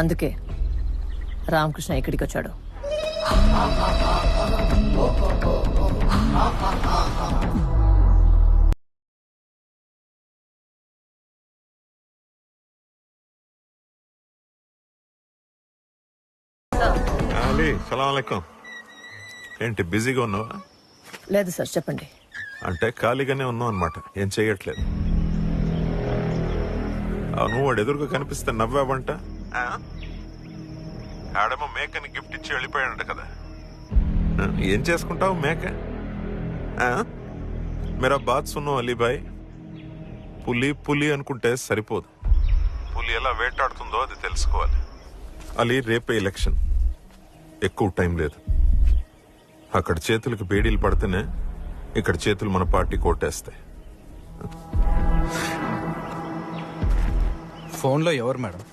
అందుకే రామకృష్ణ ఇక్కడికి వచ్చాడు. సలాంకం. ఏంటి బిజీగా ఉన్నావా? లేదు సార్, చెప్పండి. అంటే ఖాళీగానే ఉన్నావు అనమాట, ఏం చెయ్యట్లేదు. నువ్వు వాడు ఎదురుగా కనిపిస్తే నవ్వావంట. ఆడేమో మేకని గిఫ్ట్ ఇచ్చి వెళ్ళిపోయాడంట కదా. ఏం చేసుకుంటావు మేక? మేరా బాత్ సున్నో అలీబాయ్, పులి పులి అనుకుంటే సరిపోదు. పులి ఎలా వేటాడుతుందో అది తెలుసుకోవాలి. అలీ, రేపే ఎలక్షన్, ఎక్కువ టైం లేదు. అక్కడ చేతులకు బేడీలు పడితేనే ఇక్కడ చేతులు మన పార్టీ కోటేస్తాయి. ఫోన్లో ఎవరు మేడం?